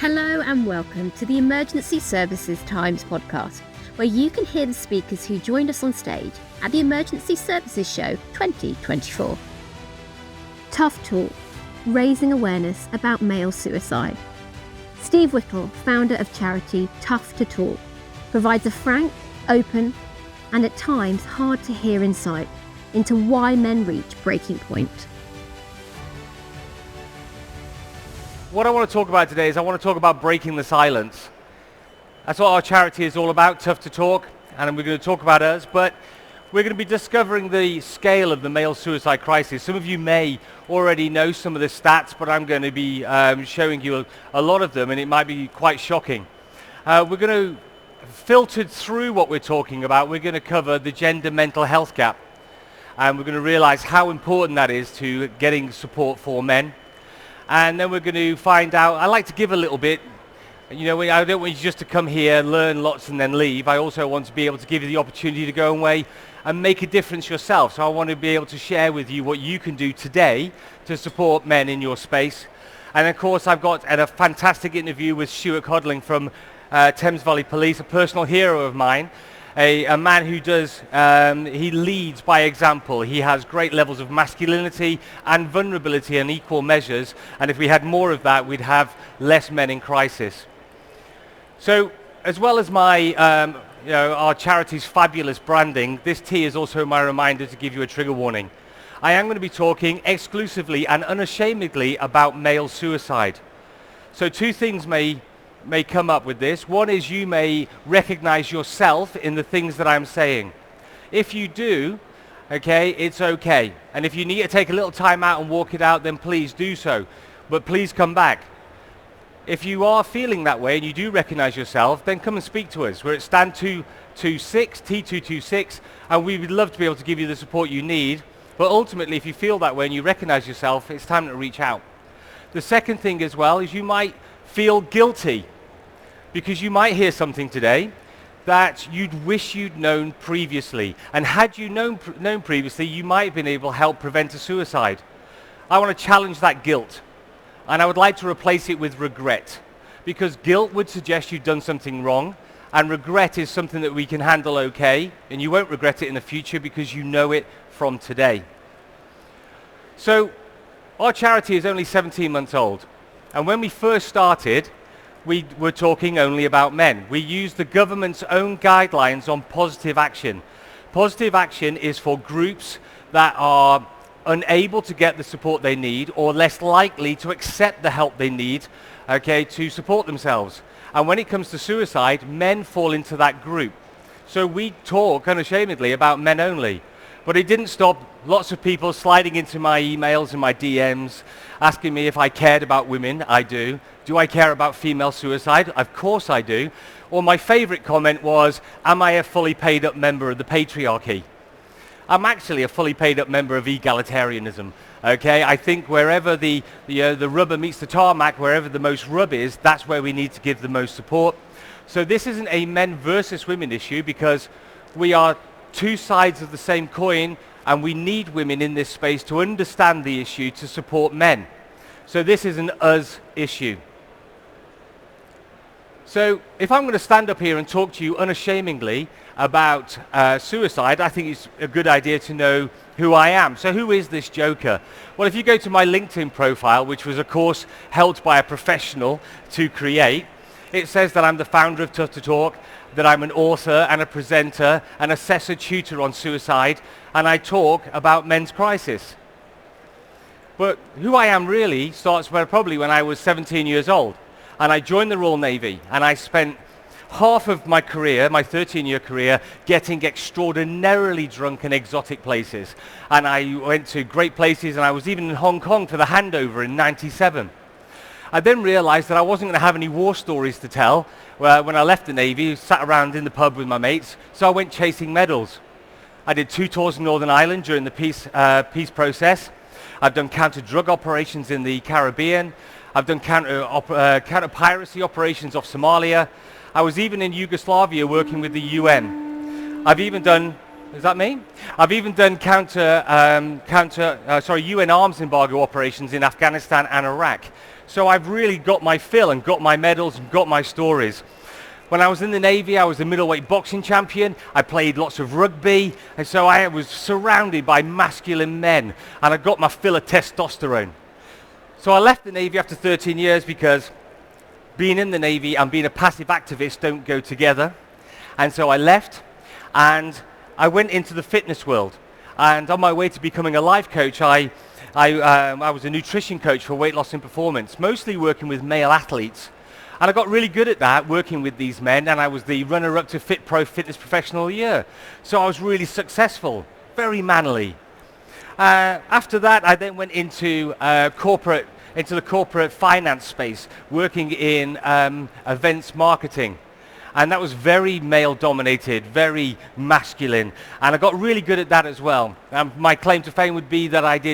Hello and welcome to the Emergency Services Times podcast, where you can hear the speakers who joined us on stage at the Emergency Services Show 2024. Tough Talk, raising awareness about male suicide. Steve Whittle, founder of charity Tough to Talk, provides a frank, open, and at times hard to hear insight into why men reach breaking point. What I want to talk about today is I want to talk about breaking the silence. That's what our charity is all about, Tough to Talk, and we're going to talk about us, but we're going to be discovering the scale of the male suicide crisis. Some of you may already know some of the stats, but I'm going to be showing you a lot of them, and it might be quite shocking. We're going to filter through what we're talking about. We're going to cover the gender mental health gap, and we're going to realize how important that is to getting support for men. And then we're going to find out, I like to give a little bit. You know, I don't want you just to come here, learn lots and then leave. I also want to be able to give you the opportunity to go away and make a difference yourself. So I want to be able to share with you what you can do today to support men in your space. And of course, I've got a fantastic interview with Stewart Codling from Thames Valley Police, a personal hero of mine. A man who does, he leads by example. He has great levels of masculinity and vulnerability in equal measures. And if we had more of that, we'd have less men in crisis. So, as well as my, our charity's fabulous branding, this tea is also my reminder to give you a trigger warning. I am going to be talking exclusively and unashamedly about male suicide. So two things may come up with this. One is you may recognize yourself in the things that I'm saying. If you do, okay, it's okay. And if you need to take a little time out and walk it out, then please do so. But please come back. If you are feeling that way and you do recognize yourself, then come and speak to us. We're at stand 226, T226, and we would love to be able to give you the support you need. But ultimately, if you feel that way and you recognize yourself, it's time to reach out. The second thing as well is you might feel guilty because you might hear something today that you'd wish you'd known previously. And had you known previously, you might have been able to help prevent a suicide. I want to challenge that guilt. And I would like to replace it with regret. Because guilt would suggest you've done something wrong. And regret is something that we can handle okay. And you won't regret it in the future because you know it from today. So our charity is only 17 months old. And when we first started, we were talking only about men. We used the government's own guidelines on positive action. Positive action is for groups that are unable to get the support they need or less likely to accept the help they need, okay, to support themselves. And when it comes to suicide, men fall into that group. So we talk unashamedly about men only. But it didn't stop lots of people sliding into my emails and my DMs, asking me if I cared about women. I do. Do I care about female suicide? Of course I do. Or my favorite comment was, am I a fully paid up member of the patriarchy? I'm actually a fully paid up member of egalitarianism. Okay, I think wherever the rubber meets the tarmac, wherever the most rub is, that's where we need to give the most support. So this isn't a men versus women issue because we are two sides of the same coin, and we need women in this space to understand the issue to support men. So this is an us issue. So if I'm going to stand up here and talk to you unashamedly about suicide, I think it's a good idea to know who I am. So who is this joker? Well, if you go to my LinkedIn profile, which was of course helped by a professional to create, it says that I'm the founder of Tough to Talk, that I'm an author and a presenter, an assessor tutor on suicide, and I talk about men's crisis. But who I am really starts probably when I was 17 years old. And I joined the Royal Navy, and I spent half of my career, my 13-year career, getting extraordinarily drunk in exotic places. And I went to great places, and I was even in Hong Kong for the handover in '97. I then realized that I wasn't going to have any war stories to tell when I left the Navy, sat around in the pub with my mates, so I went chasing medals. I did 2 tours in Northern Ireland during the peace process. I've done counter-drug operations in the Caribbean. I've done counter-piracy operations off Somalia. I was even in Yugoslavia working with the UN. I've even done Is that me? I've even done UN arms embargo operations in Afghanistan and Iraq. So I've really got my fill and got my medals and got my stories. When I was in the Navy, I was a middleweight boxing champion. I played lots of rugby, and so I was surrounded by masculine men, and I got my fill of testosterone. So I left the Navy after 13 years because being in the Navy and being a passive activist don't go together. And so I left, and I went into the fitness world. And on my way to becoming a life coach, I was a nutrition coach for weight loss and performance, mostly working with male athletes. And I got really good at that, working with these men, and I was the runner-up to Fit Pro Fitness Professional of the Year. So I was really successful, very manly. After that, I then went into the corporate finance space, working in events marketing. And that was very male-dominated, very masculine. And I got really good at that as well. My claim to fame would be that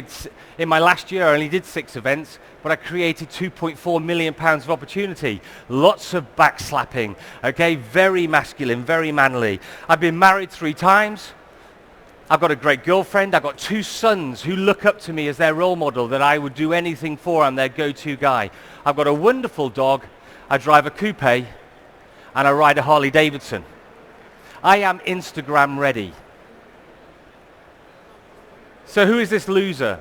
in my last year, I only did 6 events, but I created £2.4 million of opportunity. Lots of backslapping, okay? Very masculine, very manly. I've been married 3 times. I've got a great girlfriend. I've got 2 sons who look up to me as their role model, that I would do anything for. I'm their go-to guy. I've got a wonderful dog. I drive a coupe. And I ride a Harley Davidson. I am Instagram ready. So who is this loser?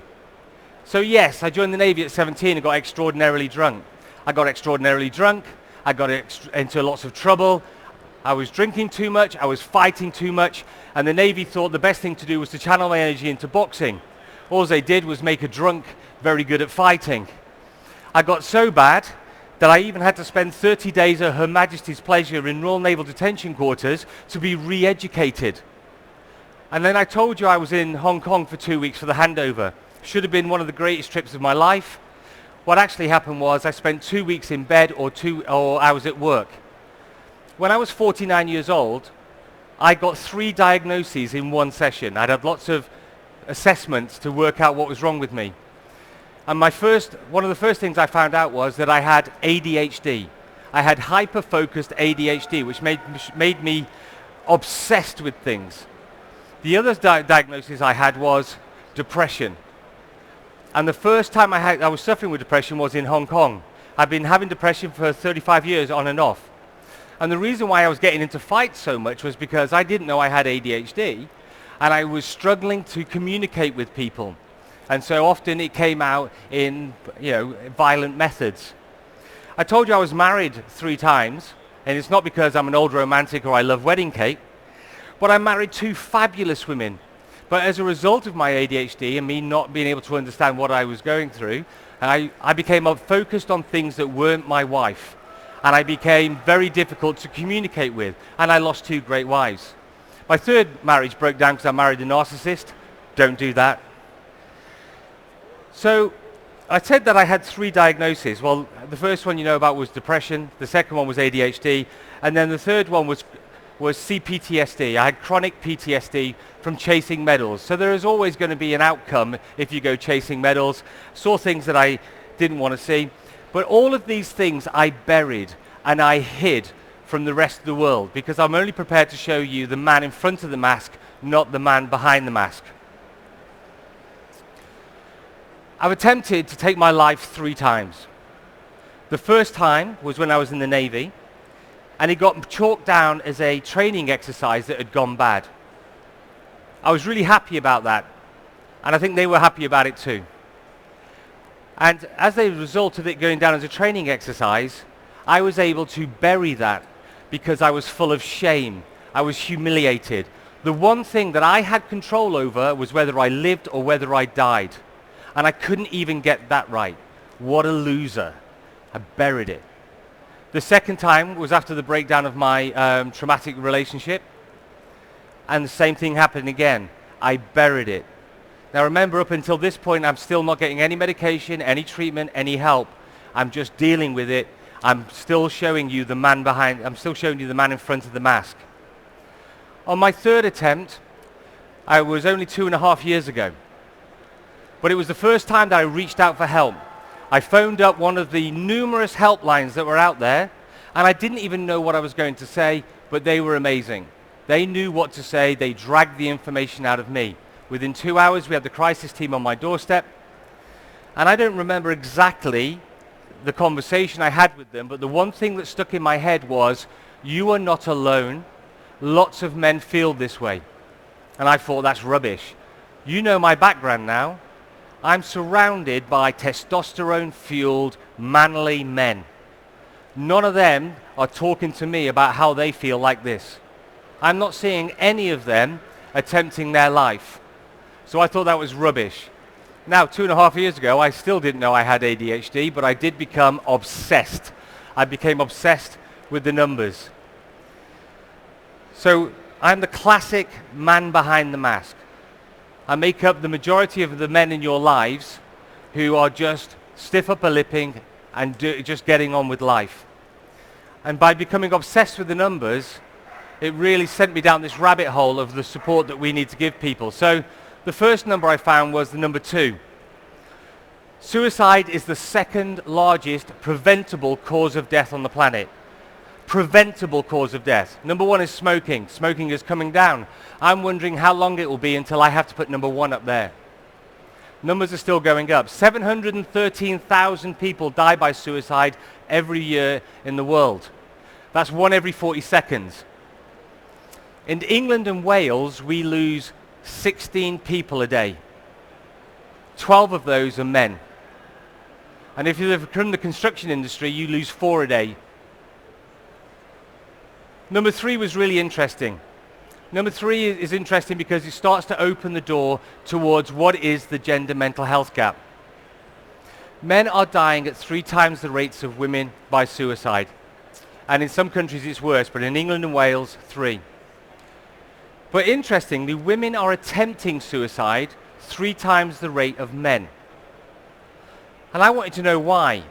So yes, I joined the Navy at 17 and got extraordinarily drunk. I got extraordinarily drunk. I got into lots of trouble. I was drinking too much. I was fighting too much. And the Navy thought the best thing to do was to channel my energy into boxing. All they did was make a drunk very good at fighting. I got so bad that I even had to spend 30 days at Her Majesty's pleasure in Royal Naval Detention Quarters to be re-educated. And then I told you I was in Hong Kong for 2 weeks for the handover. Should have been one of the greatest trips of my life. What actually happened was I spent 2 weeks in bed or I was at work. When I was 49 years old, I got 3 diagnoses in one session. I'd had lots of assessments to work out what was wrong with me. And one of the first things I found out was that I had ADHD. I had hyper-focused ADHD, which made me obsessed with things. The other diagnosis I had was depression. And the first time I was suffering with depression was in Hong Kong. I've been having depression for 35 years on and off. And the reason why I was getting into fights so much was because I didn't know I had ADHD, and I was struggling to communicate with people. And so often it came out in, violent methods. I told you I was married 3 times, and it's not because I'm an old romantic or I love wedding cake, but I married 2 fabulous women. But as a result of my ADHD and me not being able to understand what I was going through, I became focused on things that weren't my wife. And I became very difficult to communicate with, and I lost 2 great wives. My 3rd marriage broke down because I married a narcissist. Don't do that. So I said that I had 3 diagnoses. Well, the first one you know about was depression. The second one was ADHD. And then the third one was CPTSD. I had chronic PTSD from chasing medals. So there is always going to be an outcome if you go chasing medals. Saw things that I didn't want to see. But all of these things I buried and I hid from the rest of the world because I'm only prepared to show you the man in front of the mask, not the man behind the mask. I've attempted to take my life 3 times. The first time was when I was in the Navy, and it got chalked down as a training exercise that had gone bad. I was really happy about that, and I think they were happy about it too. And as a result of it going down as a training exercise, I was able to bury that because I was full of shame. I was humiliated. The one thing that I had control over was whether I lived or whether I died. And I couldn't even get that right. What a loser. I buried it. The second time was after the breakdown of my traumatic relationship. And the same thing happened again. I buried it. Now remember, up until this point, I'm still not getting any medication, any treatment, any help. I'm just dealing with it. I'm still showing you the man in front of the mask. On my 3rd attempt, I was only 2.5 years ago. But it was the first time that I reached out for help. I phoned up one of the numerous helplines that were out there, and I didn't even know what I was going to say, but they were amazing. They knew what to say. They dragged the information out of me. Within 2 hours, we had the crisis team on my doorstep. And I don't remember exactly the conversation I had with them, but the one thing that stuck in my head was, you are not alone. Lots of men feel this way. And I thought, that's rubbish. You know my background now. I'm surrounded by testosterone-fueled, manly men. None of them are talking to me about how they feel like this. I'm not seeing any of them attempting their life. So I thought that was rubbish. Now, 2.5 years ago, I still didn't know I had ADHD, but I did become obsessed. I became obsessed with the numbers. So I'm the classic man behind the mask. I make up the majority of the men in your lives who are just stiff upper lipping and just getting on with life. And by becoming obsessed with the numbers, it really sent me down this rabbit hole of the support that we need to give people. So the first number I found was the number 2. Suicide is the second largest preventable cause of death on the planet. Preventable cause of death. Number 1 is smoking. Smoking is coming down. I'm wondering how long it will be until I have to put number 1 up there. Numbers are still going up. 713,000 people die by suicide every year in the world. That's 1 every 40 seconds. In England and Wales, we lose 16 people a day. 12 of those are men. And if you're from the construction industry, you lose 4 a day. Number 3 was really interesting. Number 3 is interesting because it starts to open the door towards what is the gender mental health gap. Men are dying at 3 times the rates of women by suicide. And in some countries it's worse, but in England and Wales, 3. But interestingly, women are attempting suicide 3 times the rate of men. And I wanted to know why.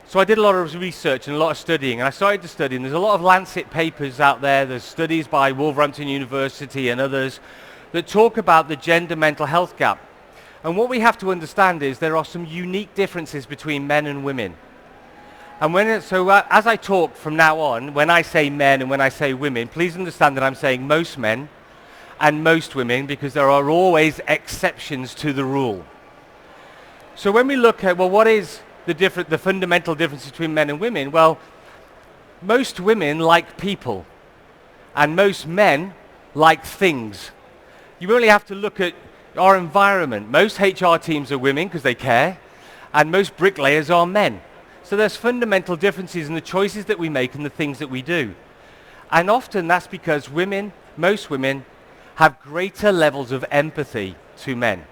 So I did a lot of research and a lot of studying, and I started to study, and there's a lot of Lancet papers out there, there's studies by Wolverhampton University and others that talk about the gender mental health gap. And what we have to understand is there are some unique differences between men and women. And as I talk from now on, when I say men and when I say women, please understand that I'm saying most men and most women, because there are always exceptions to the rule. So when we look at, well, what is the fundamental difference between men and women? Well, most women like people, and most men like things. You really have to look at our environment. Most HR teams are women because they care, and most bricklayers are men. So there's fundamental differences in the choices that we make and the things that we do. And often that's because most women, have greater levels of empathy to men.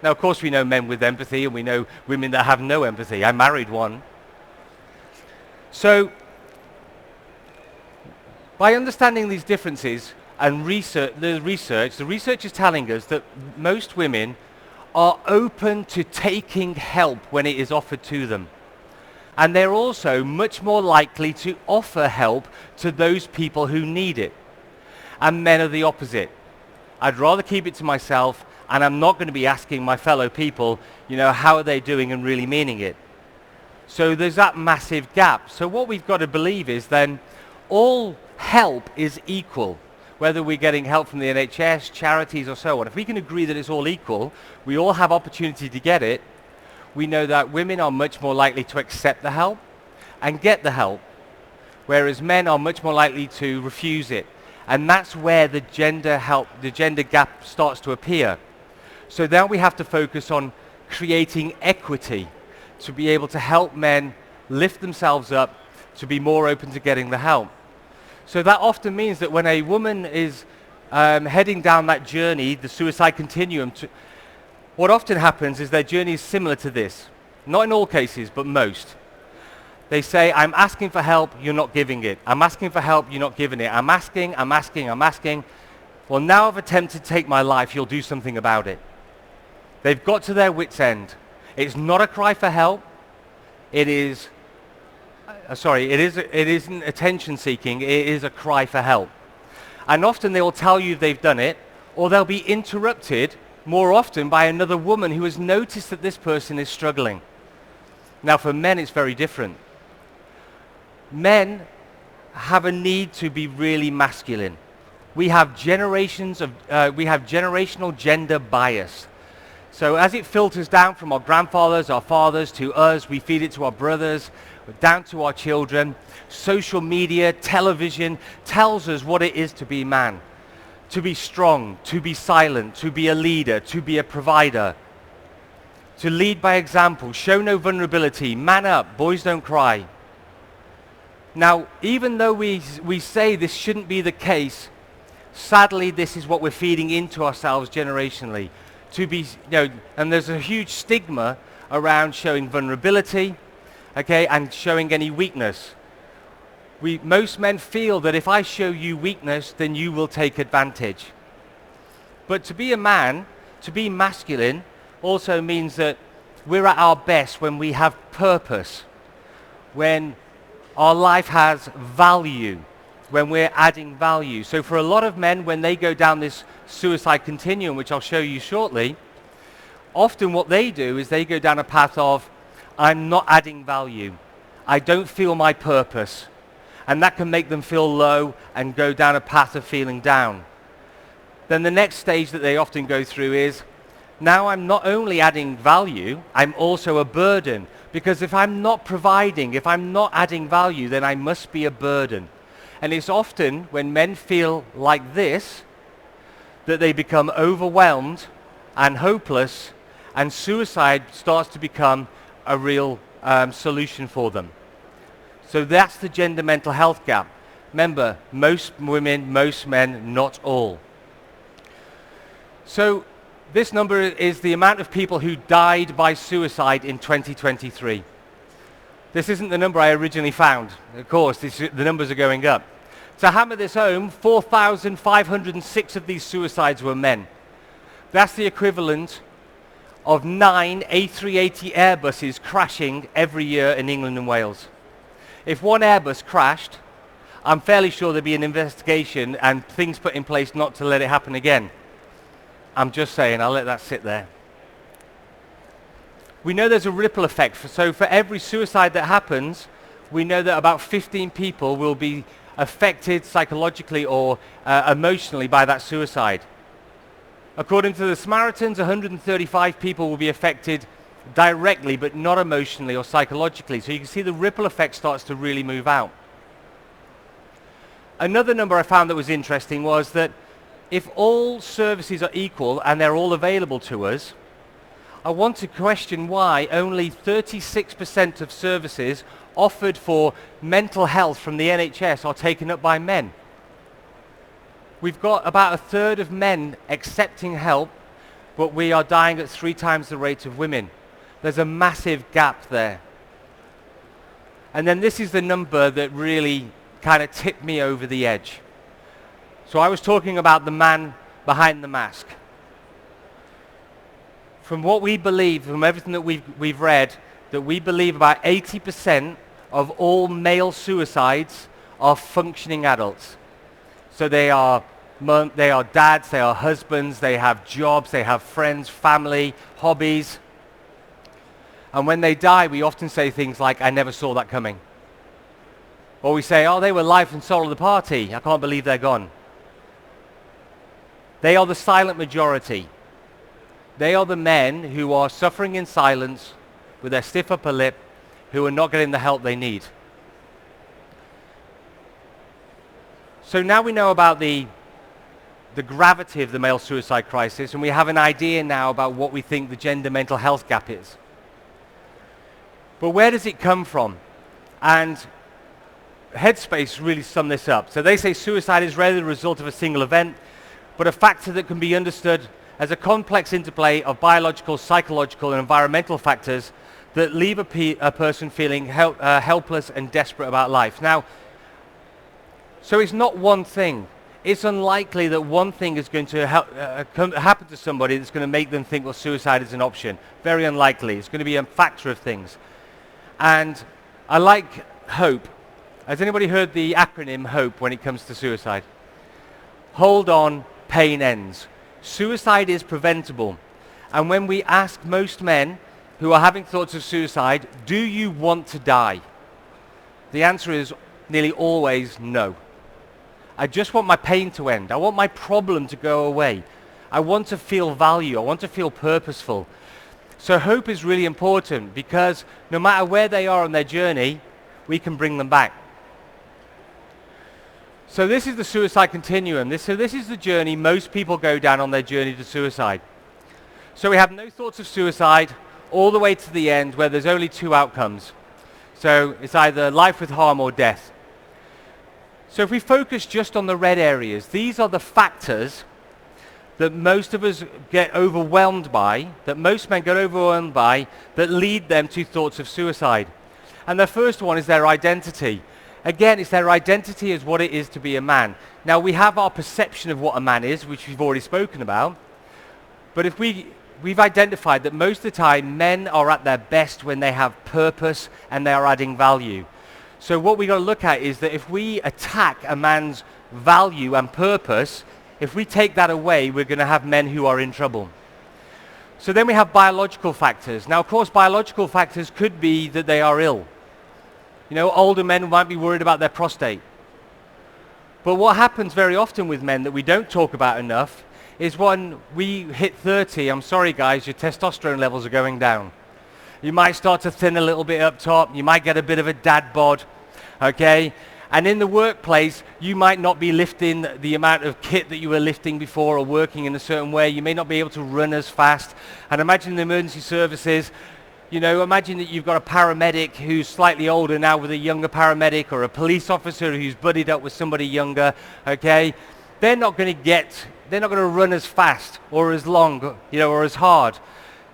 Now, of course, we know men with empathy, and we know women that have no empathy. I married one. So, by understanding these differences and the research is telling us that most women are open to taking help when it is offered to them. And they're also much more likely to offer help to those people who need it. And men are the opposite. I'd rather keep it to myself, and I'm not going to be asking my fellow people, how are they doing and really meaning it. So there's that massive gap. So what we've got to believe is then all help is equal, whether we're getting help from the NHS, charities, or so on. If we can agree that it's all equal, we all have opportunity to get it, we know that women are much more likely to accept the help and get the help, whereas men are much more likely to refuse it. And that's where the gender gap starts to appear. So now we have to focus on creating equity to be able to help men lift themselves up to be more open to getting the help. So that often means that when a woman is heading down that journey, the suicide continuum, what often happens is their journey is similar to this. Not in all cases, but most. They say, I'm asking for help, you're not giving it. I'm asking for help, you're not giving it. I'm asking. Well, now I've attempted to take my life, you'll do something about it. They've got to their wit's end. It's not a cry for help. It isn't attention seeking, it is a cry for help. And often they will tell you they've done it, or they'll be interrupted more often by another woman who has noticed that this person is struggling. Now for men it's very different. Men have a need to be really masculine. we have generational gender bias. So as it filters down from our grandfathers, our fathers, to us, we feed it to our brothers, down to our children. Social media, television tells us what it is to be man. To be strong, to be silent, to be a leader, to be a provider. To lead by example, show no vulnerability, man up, boys don't cry. Now, even though we say this shouldn't be the case, sadly this is what we're feeding into ourselves generationally. To be, and there's a huge stigma around showing vulnerability, okay, and showing any weakness. Most men feel that if I show you weakness, then you will take advantage. But to be a man, to be masculine, also means that we're at our best when we have purpose, when our life has value, when we're adding value. So for a lot of men, when they go down this suicide continuum, which I'll show you shortly, often what they do is they go down a path of, I'm not adding value. I don't feel my purpose. And that can make them feel low and go down a path of feeling down. Then the next stage that they often go through is, now I'm not only adding value, I'm also a burden. Because if I'm not providing, if I'm not adding value, then I must be a burden. And it's often when men feel like this, that they become overwhelmed and hopeless, and suicide starts to become a real solution for them. So that's the gender mental health gap. Remember, most women, most men, not all. So this number is the amount of people who died by suicide in 2023. This isn't the number I originally found. Of course, the numbers are going up. To hammer this home, 4,506 of these suicides were men. That's the equivalent of 9 A380 Airbuses crashing every year in England and Wales. If one Airbus crashed, I'm fairly sure there'd be an investigation and things put in place not to let it happen again. I'm just saying, I'll let that sit there. We know there's a ripple effect. So for every suicide that happens, we know that about 15 people will be affected psychologically or emotionally by that suicide. According to the Samaritans, 135 people will be affected directly, but not emotionally or psychologically. So you can see the ripple effect starts to really move out. Another number I found that was interesting was that if all services are equal and they're all available to us, I want to question why only 36% of services offered for mental health from the NHS are taken up by men. We've got about a third of men accepting help, but we are dying at 3 times the rate of women. There's a massive gap there. And then this is the number that really kind of tipped me over the edge. So I was talking about the man behind the mask. From what we believe, from everything that we've read, that we believe about 80% of all male suicides are functioning adults. So they are dads, they are husbands, they have jobs, they have friends, family, hobbies. And when they die, we often say things like, I never saw that coming. Or we say, oh, they were life and soul of the party. I can't believe they're gone. They are the silent majority. They are the men who are suffering in silence with their stiff upper lip, who are not getting the help they need. So now we know about the gravity of the male suicide crisis, and we have an idea now about what we think the gender mental health gap is. But where does it come from? And Headspace really sum this up. So they say suicide is rarely the result of a single event, but a factor that can be understood as a complex interplay of biological, psychological, and environmental factors that leave a person feeling helpless and desperate about life. Now, so it's not one thing. It's unlikely that one thing is going to happen to somebody that's going to make them think, well, suicide is an option. Very unlikely. It's going to be a factor of things. And I like HOPE. Has anybody heard the acronym HOPE when it comes to suicide? Hold on, pain ends. Suicide is preventable. And when we ask most men who are having thoughts of suicide, do you want to die? The answer is nearly always no. I just want my pain to end. I want my problem to go away. I want to feel value. I want to feel purposeful. So hope is really important because no matter where they are on their journey, we can bring them back. So this is the suicide continuum. So this is the journey most people go down on their journey to suicide. So we have no thoughts of suicide all the way to the end where there's only two outcomes. So it's either life with harm or death. So if we focus just on the red areas, these are the factors that most of us get overwhelmed by, that most men get overwhelmed by, that lead them to thoughts of suicide. And the first one is their identity. Again, it's their identity as what it is to be a man. Now, we have our perception of what a man is, which we've already spoken about. But if we've identified that most of the time, men are at their best when they have purpose and they are adding value. So what we've got to look at is that if we attack a man's value and purpose, if we take that away, we're going to have men who are in trouble. So then we have biological factors. Now, of course, biological factors could be that they are ill. You know, older men might be worried about their prostate. But what happens very often with men that we don't talk about enough is when we hit 30, I'm sorry guys, your testosterone levels are going down. You might start to thin a little bit up top. You might get a bit of a dad bod, okay? And in the workplace, you might not be lifting the amount of kit that you were lifting before or working in a certain way. You may not be able to run as fast. And imagine the emergency services, you know, imagine that you've got a paramedic who's slightly older now with a younger paramedic, or a police officer who's buddied up with somebody younger, okay? They're not going to run as fast or as long, you know, or as hard.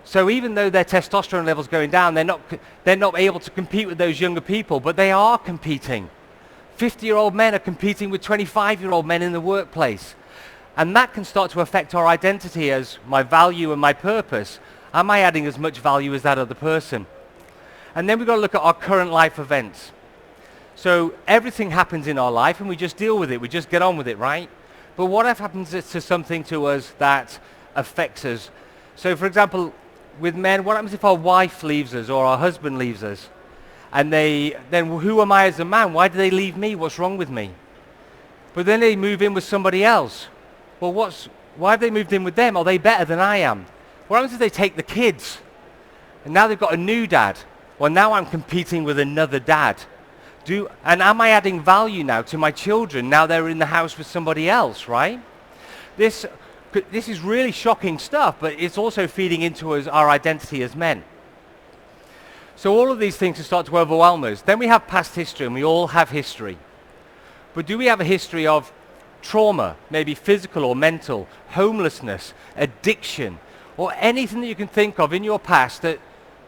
So even though their testosterone level's going down, they're not able to compete with those younger people, but they are competing. 50-year-old men are competing with 25-year-old men in the workplace. And that can start to affect our identity as my value and my purpose. Am I adding as much value as that other person? And then we've got to look at our current life events. So everything happens in our life and we just deal with it. We just get on with it, right? But what if happens to something to us that affects us? So for example, with men, what happens if our wife leaves us or our husband leaves us? And then who am I as a man? Why do they leave me? What's wrong with me? But then they move in with somebody else. Well, why have they moved in with them? Are they better than I am? What happens if they take the kids? And now they've got a new dad. Well, now I'm competing with another dad. And am I adding value now to my children? Now they're in the house with somebody else, right? This is really shocking stuff, but it's also feeding into our identity as men. So all of these things start to overwhelm us. Then we have past history, and we all have history. But do we have a history of trauma, maybe physical or mental, homelessness, addiction, or anything that you can think of in your past that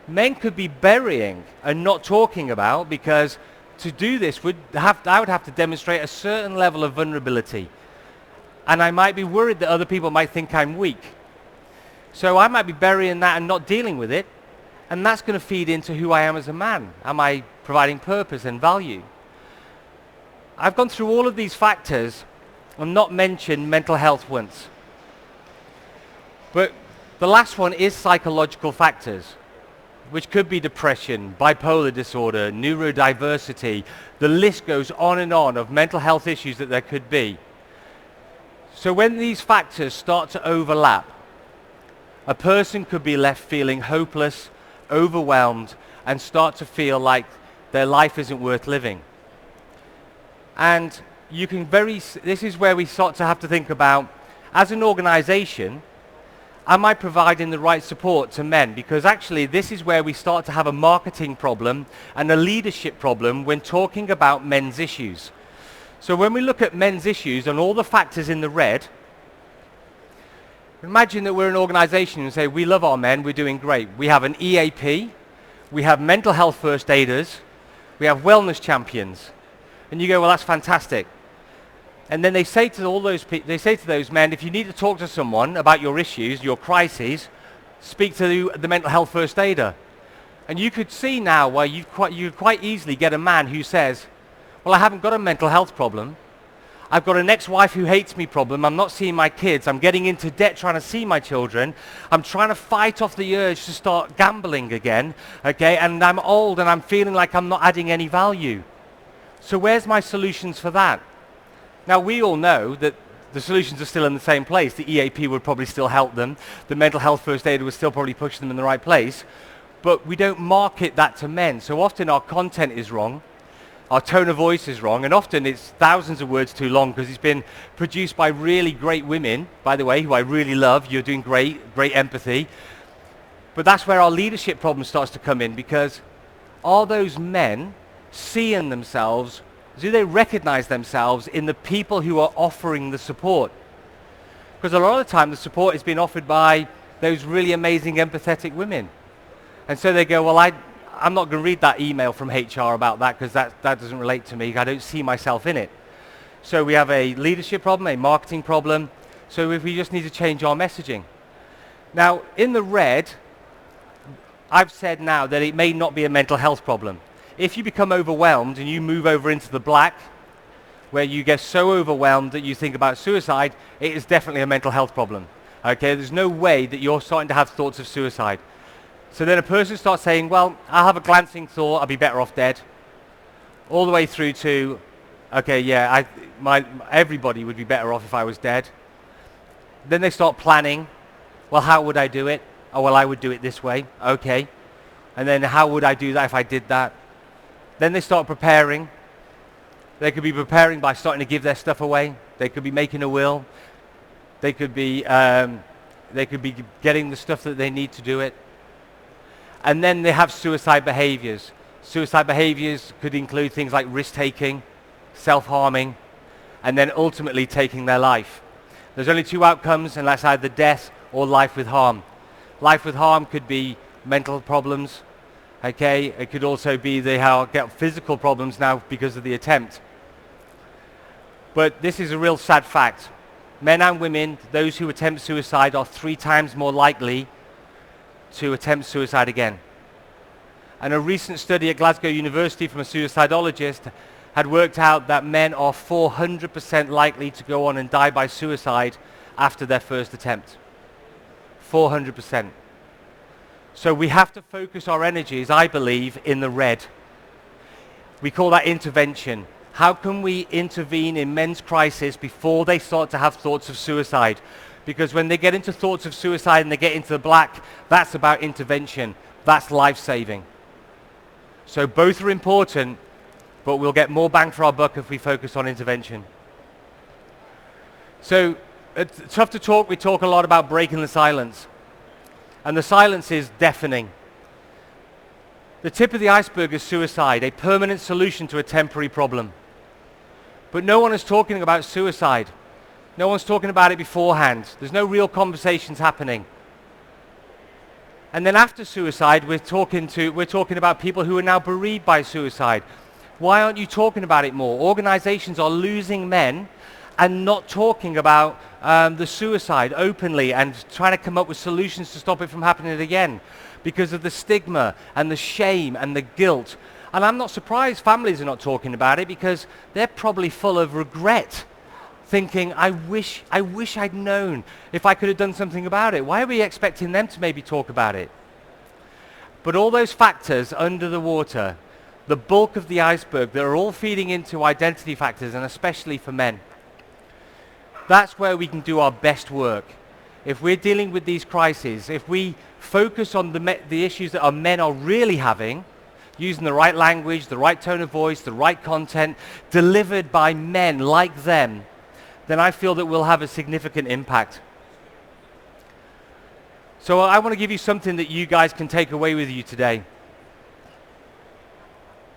men could be burying and not talking about, because to do this, I would have to demonstrate a certain level of vulnerability. And I might be worried that other people might think I'm weak. So I might be burying that and not dealing with it. And that's going to feed into who I am as a man. Am I providing purpose and value? I've gone through all of these factors and not mentioned mental health once. But the last one is psychological factors, which could be depression, bipolar disorder, neurodiversity. The list goes on and on of mental health issues that there could be. So when these factors start to overlap, a person could be left feeling hopeless, overwhelmed, and start to feel like their life isn't worth living. And this is where we start to have to think about, as an organization, am I providing the right support to men? Because actually this is where we start to have a marketing problem and a leadership problem when talking about men's issues. So when we look at men's issues and all the factors in the red, imagine that we're an organization and say, we love our men, we're doing great. We have an EAP, we have mental health first aiders, we have wellness champions. And you go, well, that's fantastic. And then they say to those men, if you need to talk to someone about your issues, your crises, speak to the mental health first aider. And you could see now where you quite easily get a man who says, well, I haven't got a mental health problem. I've got an ex-wife who hates me problem. I'm not seeing my kids. I'm getting into debt trying to see my children. I'm trying to fight off the urge to start gambling again, okay? And I'm old and I'm feeling like I'm not adding any value. So where's my solutions for that? Now, we all know that the solutions are still in the same place. The EAP would probably still help them. The mental health first aid would still probably push them in the right place. But we don't market that to men. So often our content is wrong. Our tone of voice is wrong, and often it's thousands of words too long because it's been produced by really great women, by the way, who I really love. You're doing great, great empathy. But that's where our leadership problem starts to come in, because are those men seeing themselves, do they recognize themselves in the people who are offering the support? Because a lot of the time the support is being offered by those really amazing empathetic women. And so they go, well, I'm not going to read that email from HR about that because that doesn't relate to me. I don't see myself in it. So we have a leadership problem, a marketing problem. So we just need to change our messaging. Now, in the red, I've said now that it may not be a mental health problem. If you become overwhelmed and you move over into the black, where you get so overwhelmed that you think about suicide, it is definitely a mental health problem. Okay, there's no way that you're starting to have thoughts of suicide. So then a person starts saying, well, I'll have a glancing thought, I'll be better off dead. All the way through to, okay, yeah, everybody would be better off if I was dead. Then they start planning, well, how would I do it? Oh, well, I would do it this way. Okay. And then how would I do that if I did that? Then they start preparing. They could be preparing by starting to give their stuff away. They could be making a will. They could be getting the stuff that they need to do it. And then they have suicide behaviors. Suicide behaviors could include things like risk-taking, self-harming, and then ultimately taking their life. There's only two outcomes, and that's either death or life with harm. Life with harm could be mental problems. Okay, it could also be they get physical problems now because of the attempt. But this is a real sad fact. Men and women, those who attempt suicide, are 3 times more likely to attempt suicide again. And a recent study at Glasgow University from a suicidologist had worked out that men are 400% likely to go on and die by suicide after their first attempt. 400%. So we have to focus our energies, I believe, in the red. We call that intervention. How can we intervene in men's crisis before they start to have thoughts of suicide? Because when they get into thoughts of suicide and they get into the black, that's about intervention. That's life-saving. So both are important, but we'll get more bang for our buck if we focus on intervention. So it's tough to talk. We talk a lot about breaking the silence. And the silence is deafening. The tip of the iceberg is suicide, a permanent solution to a temporary problem. But no one is talking about suicide. No one's talking about it beforehand. There's no real conversations happening. And then after suicide, we're talking about people who are now bereaved by suicide. Why aren't you talking about it more? Organizations are losing men and not talking about the suicide openly and trying to come up with solutions to stop it from happening again because of the stigma and the shame and the guilt. And I'm not surprised families are not talking about it because they're probably full of regret, thinking, I wish I'd known if I could have done something about it. Why are we expecting them to maybe talk about it? But all those factors under the water, the bulk of the iceberg, that are all feeding into identity factors, and especially for men. That's where we can do our best work. If we're dealing with these crises, if we focus on the issues that our men are really having, using the right language, the right tone of voice, the right content, delivered by men like them, then I feel that we'll have a significant impact. So I want to give you something that you guys can take away with you today.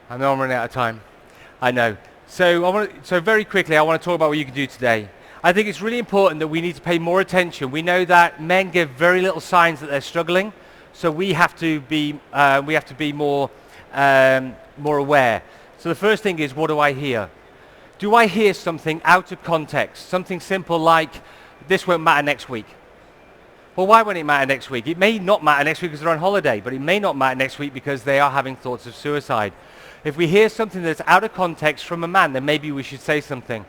I know I'm running out of time. I know. So very quickly, I want to talk about what you can do today. I think it's really important that we need to pay more attention. We know that men give very little signs that they're struggling, so we have to be more aware. So the first thing is, what do I hear? Do I hear something out of context? Something simple like, this won't matter next week. Well, why won't it matter next week? It may not matter next week because they're on holiday, but it may not matter next week because they are having thoughts of suicide. If we hear something that's out of context from a man, then maybe we should say something.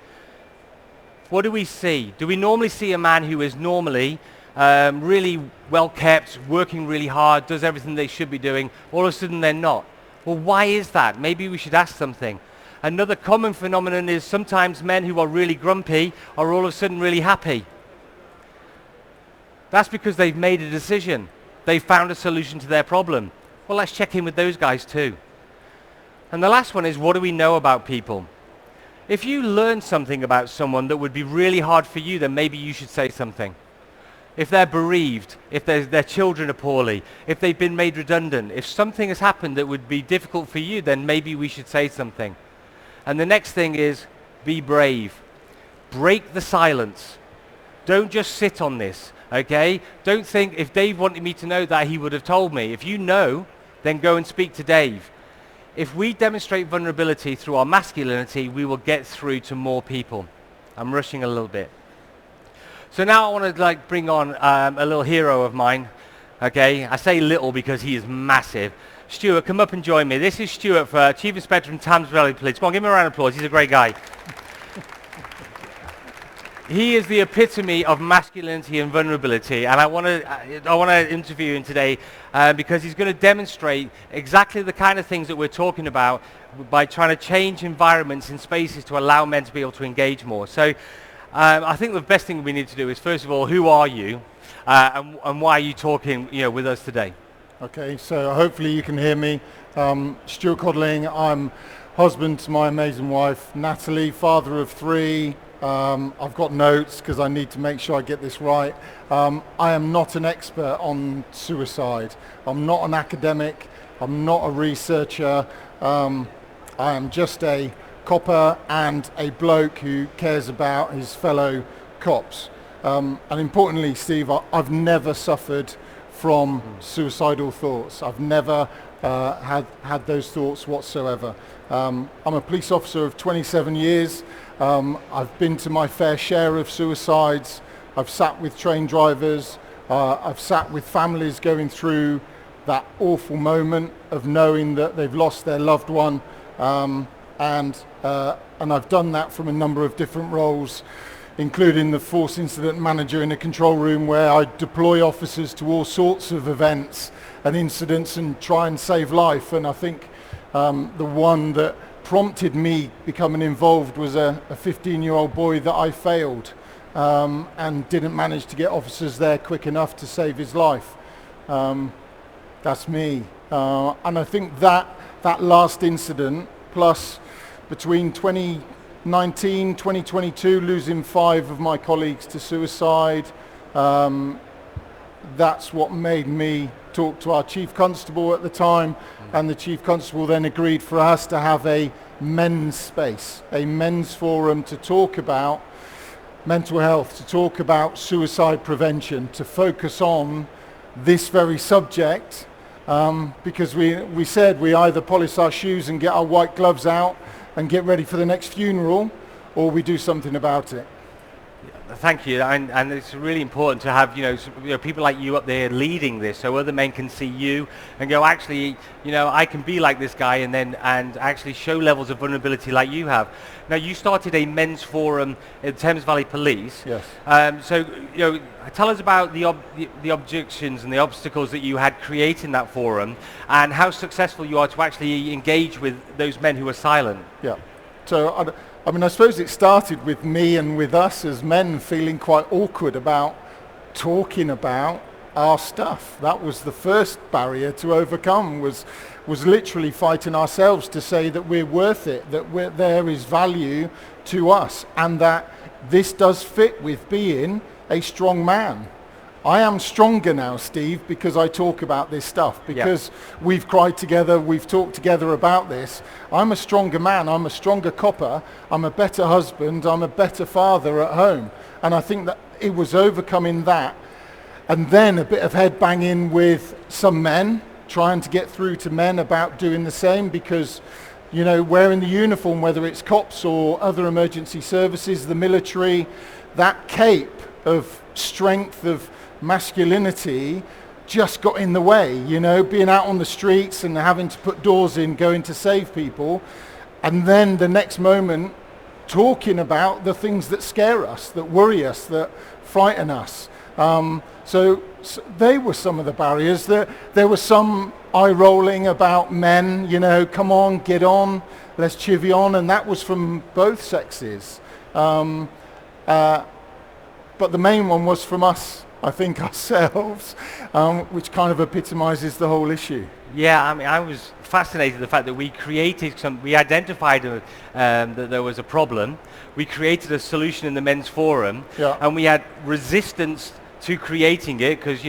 What do we see? Do we normally see a man who is normally really well kept, working really hard, does everything they should be doing, all of a sudden they're not? Well, why is that? Maybe we should ask something. Another common phenomenon is sometimes men who are really grumpy are all of a sudden really happy. That's because they've made a decision. They've found a solution to their problem. Well, let's check in with those guys too. And the last one is, what do we know about people? If you learn something about someone that would be really hard for you, then maybe you should say something. If they're bereaved, if their children are poorly, if they've been made redundant, if something has happened that would be difficult for you, then maybe we should say something. And the next thing is, be brave. Break the silence. Don't just sit on this, okay? Don't think, if Dave wanted me to know that, he would have told me. If you know, then go and speak to Dave. If we demonstrate vulnerability through our masculinity, we will get through to more people. I'm rushing a little bit. So now I want to bring on a little hero of mine, okay? I say little because he is massive. Stewart, come up and join me. This is Stewart, for Chief Inspector from Thames Valley Police. Come on, give him a round of applause. He's a great guy. He is the epitome of masculinity and vulnerability, and I want to interview him today because he's going to demonstrate exactly the kind of things that we're talking about by trying to change environments and spaces to allow men to be able to engage more. So I think the best thing we need to do is, first of all, who are you and why are you talking with us today? Okay, so hopefully you can hear me. Stewart Codling, I'm husband to my amazing wife, Natalie, father of 3. I've got notes because I need to make sure I get this right. I am not an expert on suicide. I'm not an academic. I'm not a researcher. I am just a copper and a bloke who cares about his fellow cops. And importantly, Steve, I've never suffered from suicidal thoughts. I've never had those thoughts whatsoever. I'm a police officer of 27 years. I've been to my fair share of suicides. I've sat with train drivers. I've sat with families going through that awful moment of knowing that they've lost their loved one. And I've done that from a number of different roles, including the force incident manager in a control room, where I deploy officers to all sorts of events and incidents and try and save life. And I think the one that prompted me becoming involved was a 15-year-old boy that I failed and didn't manage to get officers there quick enough to save his life. That's me. And I think that last incident, plus between 2019, 2022, losing 5 of my colleagues to suicide, that's what made me talk to our chief constable at the time, and the chief constable then agreed for us to have a men's space, a men's forum to talk about mental health, to talk about suicide prevention, to focus on this very subject, because we said we either polish our shoes and get our white gloves out and get ready for the next funeral, or we do something about it. Thank you, and it's really important to have people like you up there leading this, so other men can see you and go, actually, I can be like this guy, and actually show levels of vulnerability like you have. Now, you started a men's forum at Thames Valley Police. Yes. So tell us about the objections and the obstacles that you had creating that forum, and how successful you are to actually engage with those men who are silent. Yeah. So I suppose it started with me and with us as men feeling quite awkward about talking about our stuff. That was the first barrier to overcome, was literally fighting ourselves to say that we're worth it, that there is value to us, and that this does fit with being a strong man. I am stronger now, Steve, because I talk about this stuff, because we've cried together, we've talked together about this. I'm a stronger man, I'm a stronger copper, I'm a better husband, I'm a better father at home. And I think that it was overcoming that, and then a bit of head banging with some men, trying to get through to men about doing the same, because wearing the uniform, whether it's cops or other emergency services, the military, that cape of strength, of masculinity just got in the way, being out on the streets and having to put doors in, going to save people, and then the next moment talking about the things that scare us, that worry us, that frighten us. So they were some of the barriers. There was some eye rolling about men, come on, get on, let's chivvy on, and that was from both sexes. But the main one was from us, I think, ourselves, which kind of epitomizes the whole issue. Yeah, I mean, I was fascinated with the fact that we identified that there was a problem. We created a solution in the men's forum, and we had resistance to creating it because,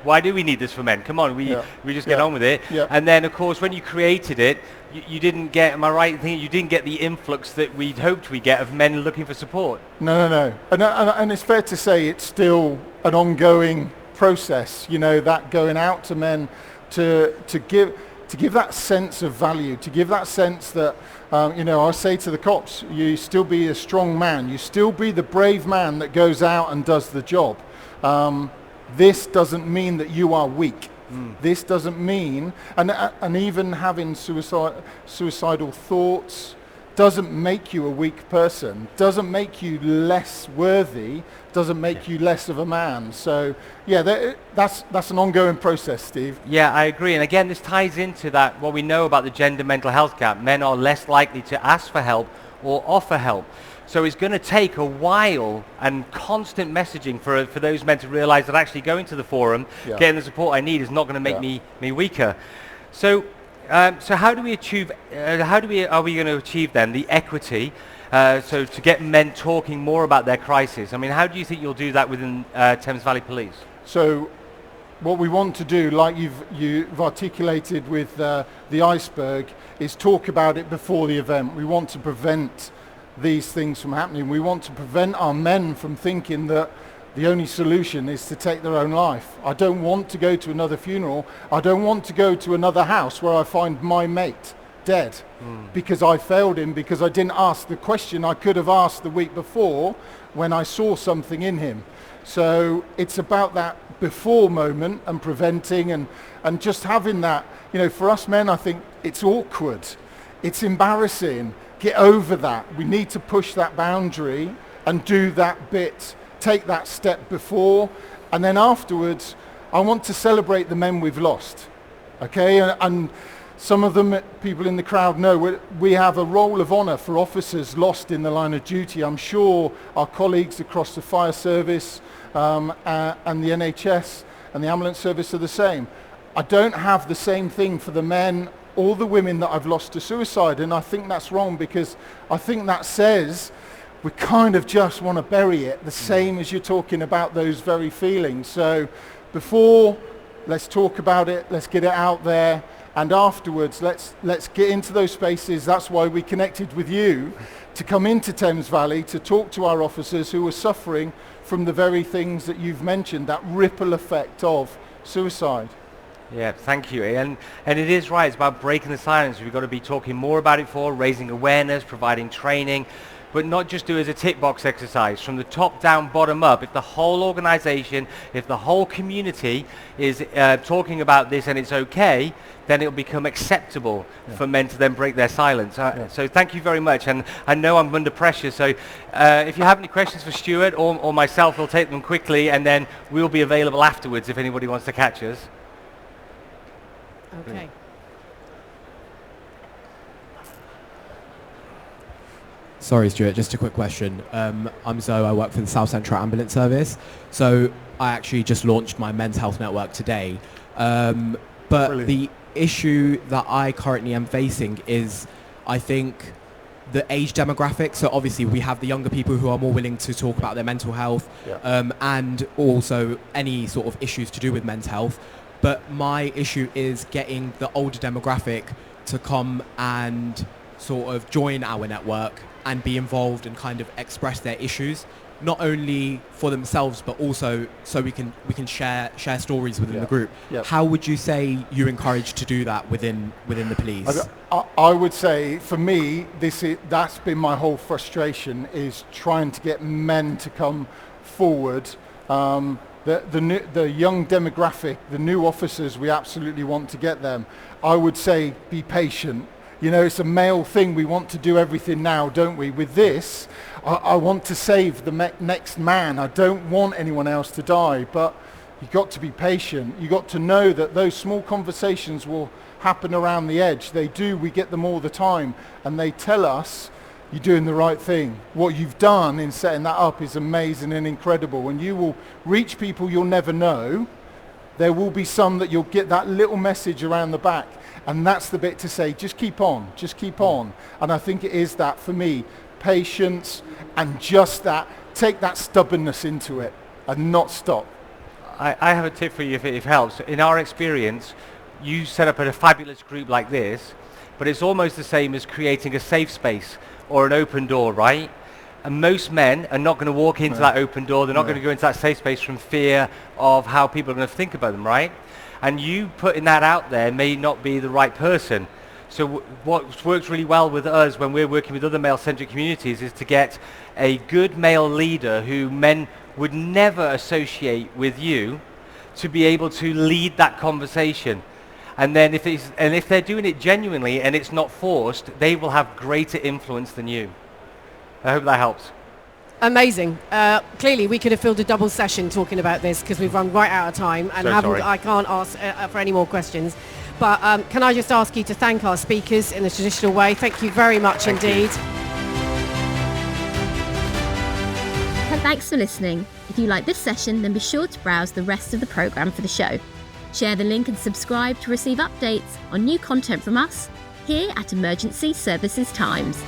why do we need this for men? Come on, we just get on with it. Yeah. And then, of course, when you created it, you didn't get, am I right in thinking you didn't get the influx that we'd hoped we'd get of men looking for support? No. And it's fair to say it's still an ongoing process, that going out to men to give that sense of value, to give that sense that, I say to the cops, you still be a strong man, you still be the brave man that goes out and does the job. This doesn't mean that you are weak. This doesn't mean, and even having suicidal thoughts doesn't make you a weak person, doesn't make you less worthy, doesn't make you less of a man. So that's an ongoing process, Steve. Yeah, I agree. And again, this ties into that, what we know about the gender mental health gap. Men are less likely to ask for help or offer help. So it's going to take a while and constant messaging for those men to realize that actually going to the forum, getting the support I need is not going to make me weaker. So how do we achieve? Are we going to achieve then the equity? So to get men talking more about their crisis. I mean, how do you think you'll do that within Thames Valley Police? So what we want to do, like you've articulated with the iceberg, is talk about it before the event. We want to prevent these things from happening. We want to prevent our men from thinking that the only solution is to take their own life. I don't want to go to another funeral. I don't want to go to another house where I find my mate dead because I failed him, because I didn't ask the question I could have asked the week before when I saw something in him. So it's about that before moment and preventing and just having that, for us men, I think it's awkward. It's embarrassing. Get over that. We need to push that boundary and do that bit, take that step before, and then afterwards, I want to celebrate the men we've lost. Okay, and some of them, people in the crowd know, we have a roll of honour for officers lost in the line of duty. I'm sure our colleagues across the fire service and the NHS and the ambulance service are the same. I don't have the same thing for the men or the women that I've lost to suicide, and I think that's wrong, because I think that says we kind of just want to bury it, the same as you're talking about those very feelings. So before, let's talk about it, let's get it out there, and afterwards let's get into those spaces. That's why we connected with you, to come into Thames Valley to talk to our officers who are suffering from the very things that you've mentioned, that ripple effect of suicide. Yeah, thank you. And it is right, it's about breaking the silence. We've got to be talking more about it raising awareness, providing training, but not just do it as a tick box exercise. From the top down, bottom up, if the whole organization, if the whole community is talking about this and it's okay, then it'll become acceptable for men to then break their silence. So thank you very much. And I know I'm under pressure, so if you have any questions for Stewart or myself, we'll take them quickly, and then we'll be available afterwards if anybody wants to catch us. Okay. Sorry, Stewart, just a quick question. I'm Zoe, I work for the South Central Ambulance Service. So I actually just launched my men's health network today. But Brilliant. The issue that I currently am facing is, I think, the age demographic. So obviously we have the younger people who are more willing to talk about their mental health, and also any sort of issues to do with men's health. But my issue is getting the older demographic to come and sort of join our network and be involved and kind of express their issues, not only for themselves but also so we can share stories within the group. How would you say you're encouraged to do that within the police? I would say, for me, that's been my whole frustration, is trying to get men to come forward. The young demographic, the new officers, we absolutely want to get them. I would say be patient. You know, it's a male thing. We want to do everything now, don't we? With this, I want to save the next man. I don't want anyone else to die. But you've got to be patient. You've got to know that those small conversations will happen around the edge. They do. We get them all the time. And they tell us, you're doing the right thing. What you've done in setting that up is amazing and incredible. And you will reach people you'll never know. There will be some that you'll get that little message around the back. And that's the bit to say, just keep on, just keep on. And I think it is that, for me, patience and just that, take that stubbornness into it and not stop. I have a tip for you if it helps. In our experience, you set up a fabulous group like this, but it's almost the same as creating a safe space or an open door, right? And most men are not going to walk into that open door. They're not going to go into that safe space from fear of how people are going to think about them, right? And you putting that out there may not be the right person. So what works really well with us when we're working with other male-centric communities is to get a good male leader who men would never associate with you to be able to lead that conversation. And then if they're doing it genuinely and it's not forced, they will have greater influence than you. I hope that helps. Amazing. Clearly, we could have filled a double session talking about this because we've run right out of time, and I can't ask for any more questions. But can I just ask you to thank our speakers in the traditional way? Thank you very much indeed. And thanks for listening. If you like this session, then be sure to browse the rest of the programme for the show. Share the link and subscribe to receive updates on new content from us here at Emergency Services Times.